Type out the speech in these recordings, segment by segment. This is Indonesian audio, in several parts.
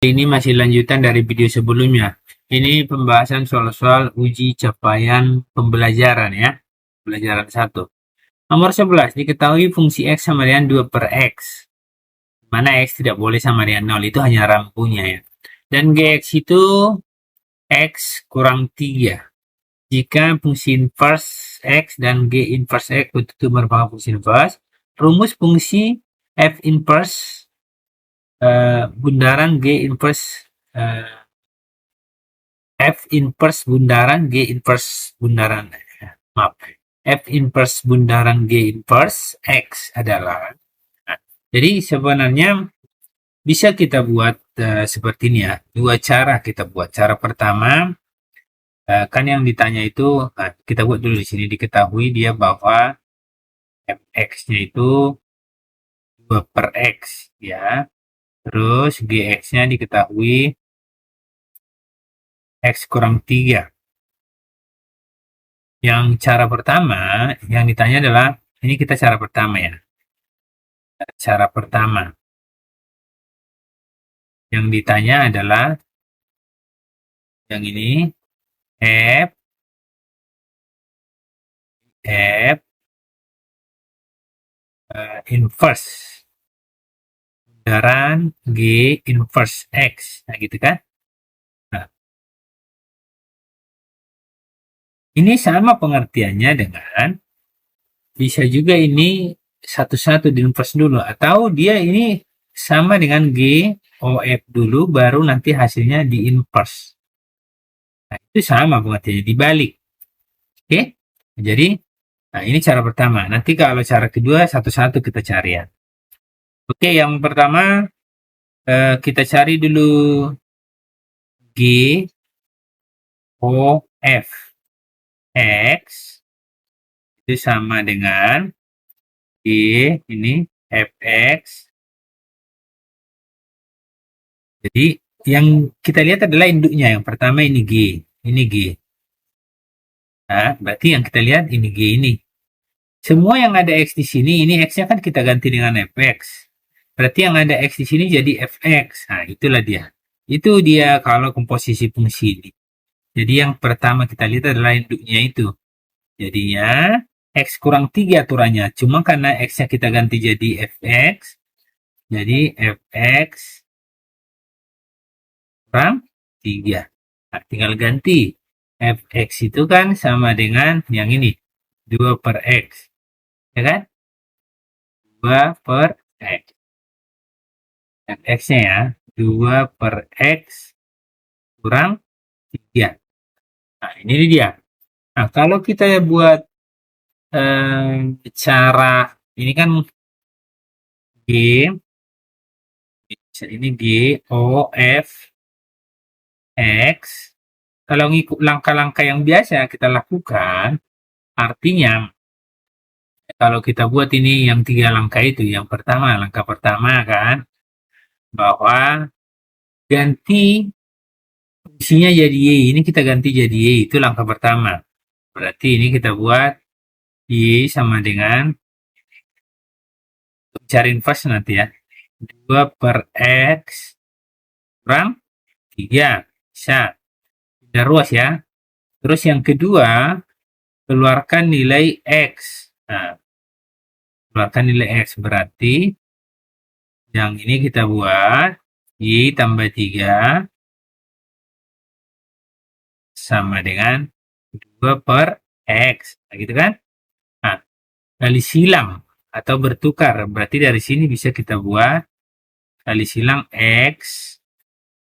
Ini masih lanjutan dari video sebelumnya. Ini pembahasan soal-soal uji capaian pembelajaran ya. Pembelajaran 1. Nomor 11. Diketahui fungsi X sama dengan 2 per X. Mana X tidak boleh sama dengan 0. Itu hanya rampunya ya. Dan Gx itu X kurang 3. Jika fungsi inverse X dan G inverse X itu merupakan fungsi inverse, rumus fungsi F inverse bundaran G inverse F inverse bundaran G inverse bundaran maaf F inverse bundaran G inverse X adalah jadi sebenarnya bisa kita buat seperti ini ya, dua cara kita buat. Cara pertama kan yang ditanya itu kita buat dulu di sini, diketahui dia bahwa fx-nya itu 2 per X ya, terus gx-nya diketahui X kurang 3. Yang cara pertama yang ditanya adalah, ini kita cara pertama ya. Cara pertama yang ditanya adalah yang ini, F inverse bundaran G inverse X. Nah gitu kan. Nah, ini sama pengertiannya dengan, bisa juga ini satu-satu di inverse dulu, atau dia ini sama dengan G OF dulu baru nanti hasilnya di inverse. Nah, itu sama pengertiannya, dibalik. Oke, jadi nah ini cara pertama. Nanti kalau cara kedua satu-satu kita cari ya. Oke, yang pertama kita cari dulu G O F X itu sama dengan G ini Fx. Jadi yang kita lihat adalah induknya. Yang pertama ini G, ini G. Nah, berarti yang kita lihat ini G ini. Semua yang ada X di sini, ini X-nya kan kita ganti dengan Fx. Berarti yang ada X di sini jadi Fx. Nah, itulah dia. Itu dia kalau komposisi fungsi ini. Jadi yang pertama kita lihat adalah induknya itu. Jadinya X kurang 3 aturannya. Cuma karena X-nya kita ganti jadi Fx. Jadi Fx kurang 3. Nah, tinggal ganti. Fx itu kan sama dengan yang ini. 2 per X. Ya kan? 2 per X. Fx-nya ya. 2 per X kurang 3. Nah, ini dia. Nah, kalau kita buat cara ini kan G, ini G O F X. Kalau ngikut langkah-langkah yang biasa kita lakukan, artinya kalau kita buat ini yang 3 langkah itu, yang pertama, langkah pertama kan, bahwa ganti fungsinya jadi Y, ini kita ganti jadi Y, itu langkah pertama. Berarti ini kita buat Y sama dengan, cari inverse nanti ya, 2 per X kurang 3, bisa. Udah ruas ya. Terus yang kedua, keluarkan nilai X. Nah, keluarkan nilai X berarti yang ini kita buat Y tambah 3 sama dengan 2 per X. Nah, gitu kan? Nah, kali silang atau bertukar. Berarti dari sini bisa kita buat kali silang X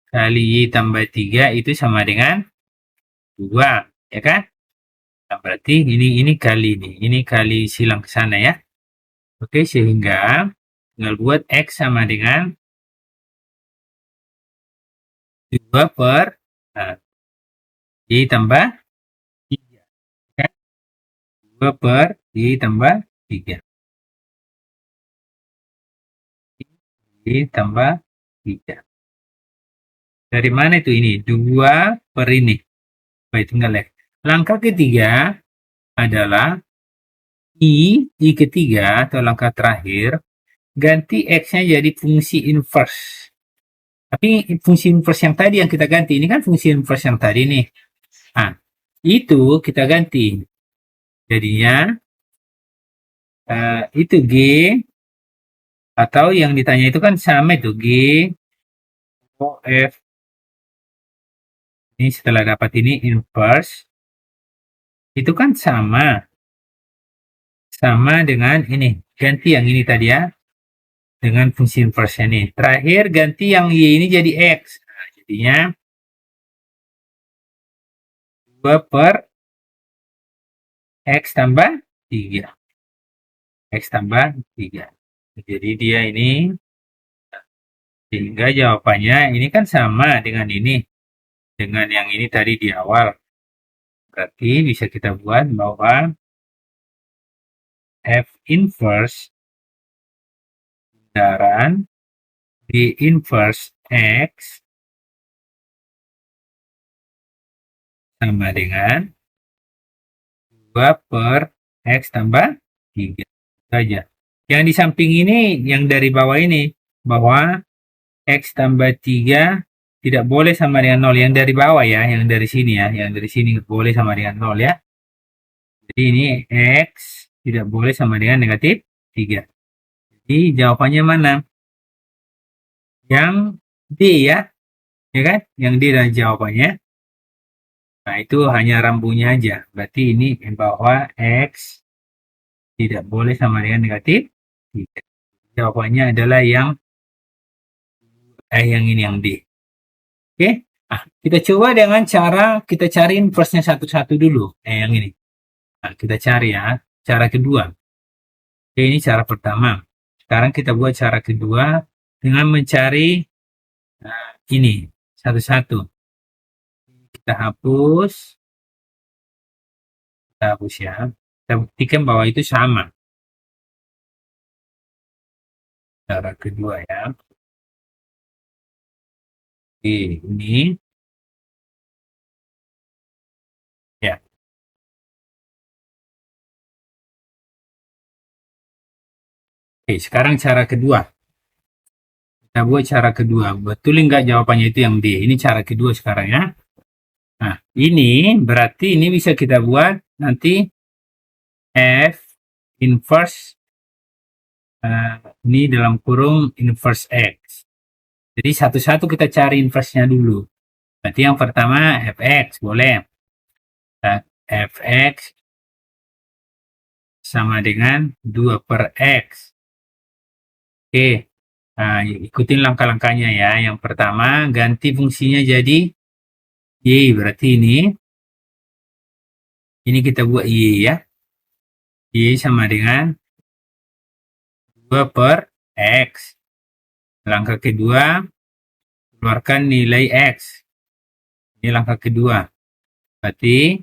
kali Y tambah 3 itu sama dengan 2. Ya kan? Nah, berarti ini kali ini kali silang ke sana ya. Oke, sehingga tinggal buat X sama dengan 2 per Y tambah 3. Kan? 2 per Y tambah 3. Y tambah 3. Dari mana itu ini? 2 per ini. Baik, tinggal ya. Langkah ketiga adalah I ketiga atau langkah terakhir, ganti X-nya jadi fungsi inverse. Tapi fungsi inverse yang tadi yang kita ganti, ini kan fungsi inverse yang tadi nih. Nah, itu kita ganti. Jadinya itu G, atau yang ditanya itu kan sama itu G O F. Ini setelah dapat ini inverse, itu kan sama dengan ini. Ganti yang ini tadi ya, dengan fungsi inverse ini. Terakhir ganti yang Y ini jadi X. Nah, jadinya 2 per X tambah 3. X tambah 3. Jadi dia ini, sehingga jawabannya ini kan sama dengan ini. Dengan yang ini tadi di awal. Berarti bisa kita buat bahwa F inverse bundaran D inverse X sama dengan 2 per X tambah 3 saja. Yang di samping ini, yang dari bawah ini, bahwa X tambah 3 tidak boleh sama dengan 0. Yang dari bawah ya, yang dari sini ya, yang dari sini boleh sama dengan 0 ya. Jadi ini X tidak boleh sama dengan negatif 3. Jadi jawabannya mana? Yang D ya, ya kan? Yang D adalah jawabannya. Nah, itu hanya rambunya aja. Berarti ini bahwa X tidak boleh sama dengan negatif 3. Jawabannya adalah yang ini, yang D. Oke? Nah, kita coba dengan cara kita cari inverse-nya satu-satu dulu. Yang ini. Nah, kita cari ya. Cara kedua. Oke, ini cara pertama. Sekarang kita buat cara kedua dengan mencari ini satu-satu. Kita hapus. Kita hapus ya. Kita buktikan bahwa itu sama. Cara kedua ya. Oke, ini. Ya. Oke, sekarang cara kedua. Kita buat cara kedua. Betul nggak jawabannya itu yang D? Ini cara kedua sekarang ya. Nah, ini berarti ini bisa kita buat nanti F inverse ini dalam kurung inverse X. Jadi satu-satu kita cari inverse-nya dulu. Berarti yang pertama Fx boleh. Nah, Fx sama dengan 2 per X. Oke. Nah, ikutin langkah-langkahnya ya. Yang pertama ganti fungsinya jadi Y, berarti ini kita buat Y ya. Y sama dengan 2 per X. Langkah kedua, keluarkan nilai X. Ini langkah kedua. Berarti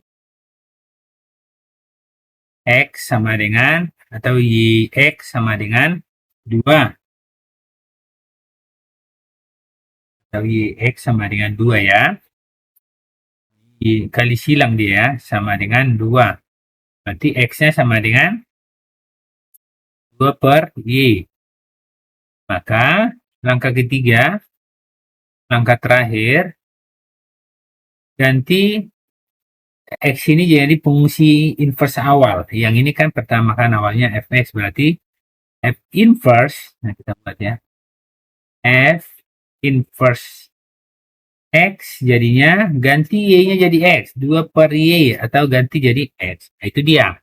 X sama dengan, atau YX sama dengan 2. Atau YX sama dengan 2 ya. Kali silang dia sama dengan 2. Berarti X-nya sama dengan 2 per Y. Maka langkah ketiga, langkah terakhir, ganti X ini jadi fungsi inverse awal. Yang ini kan pertama kan awalnya Fx, berarti F inverse, nah kita buat ya, F inverse X jadinya ganti Y-nya jadi X, 2 per Y, atau ganti jadi X. Nah, itu dia.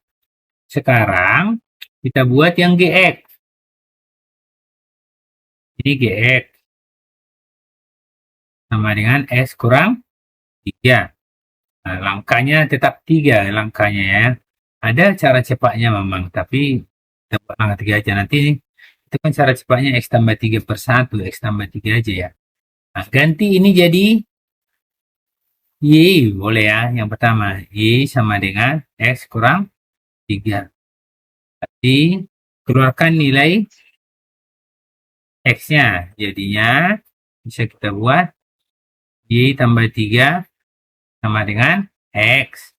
Sekarang kita buat yang GX. Ini GX sama dengan X kurang 3. Nah, langkahnya tetap 3 langkahnya ya. Ada cara cepatnya memang, tapi kita buat langkah 3 aja. Nanti itu kan cara cepatnya X tambah 3 per 1, X tambah 3 aja ya. Nah, ganti ini jadi Y, boleh ya. Yang pertama, Y sama dengan X kurang 3. Jadi, keluarkan nilai X-nya. Jadinya, bisa kita buat Y tambah 3 sama dengan X.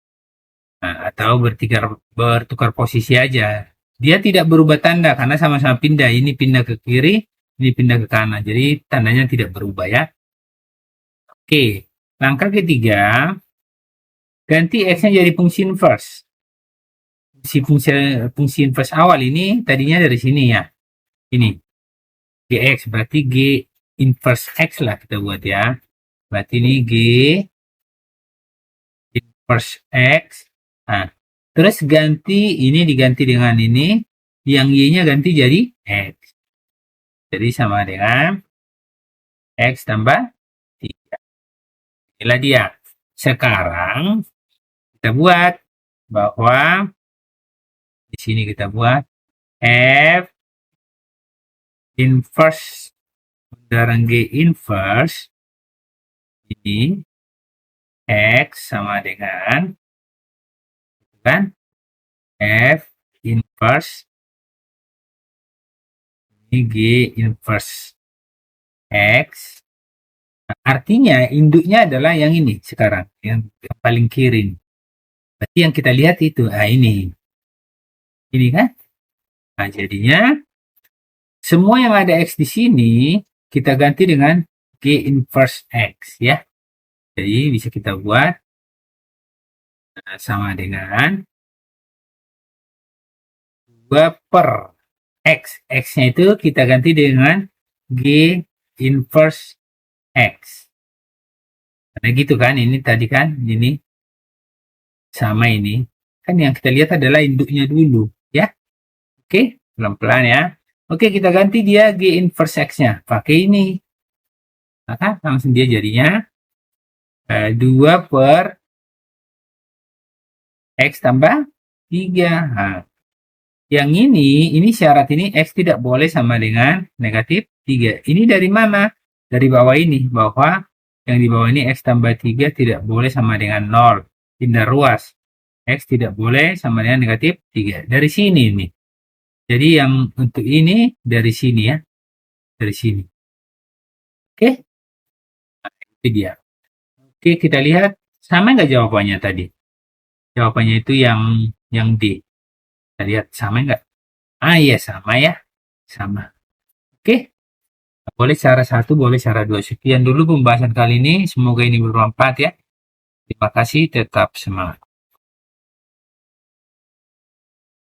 Nah, atau bertukar posisi aja. Dia tidak berubah tanda karena sama-sama pindah. Ini pindah ke kiri, ini pindah ke kanan. Jadi, tandanya tidak berubah ya. Oke, langkah ketiga, ganti X-nya jadi fungsi inverse. Fungsi inverse awal ini tadinya dari sini ya. Ini. Gx, berarti G inverse X lah kita buat ya. Berarti ini G inverse X. Nah, terus ini diganti dengan ini. Yang Y-nya ganti jadi X. Jadi sama dengan X tambah 3. Inilah dia. Sekarang kita buat bahwa di sini kita buat F inverse dari G inverse ini X sama dengan kan F inverse ini G inverse X. Nah, artinya induknya adalah yang ini sekarang, yang paling kiri. Berarti yang kita lihat itu, ini kan. Nah, jadinya semua yang ada X di sini kita ganti dengan G inverse X ya. Jadi bisa kita buat sama dengan 2 per X. X-nya itu kita ganti dengan G inverse X. Nah gitu kan, ini tadi kan, ini sama ini. Kan yang kita lihat adalah induknya dulu ya. Oke, pelan-pelan ya. Oke, kita ganti dia G inverse X-nya. Pakai ini. Maka langsung dia jadinya 2 per X tambah 3. Nah, yang ini syarat ini X tidak boleh sama dengan negatif 3. Ini dari mana? Dari bawah ini, bahwa yang di bawah ini X tambah 3 tidak boleh sama dengan 0. Hindar ruas. X tidak boleh sama dengan negatif 3. Dari sini nih. Jadi yang untuk ini dari sini ya. Dari sini. Oke. Nah, itu dia. Oke, kita lihat. Sama nggak jawabannya tadi? Jawabannya itu yang D. Kita lihat sama nggak? Iya sama ya. Sama. Oke. Boleh cara 1, boleh cara 2. Sekian dulu pembahasan kali ini. Semoga ini bermanfaat ya. Terima kasih, tetap semangat.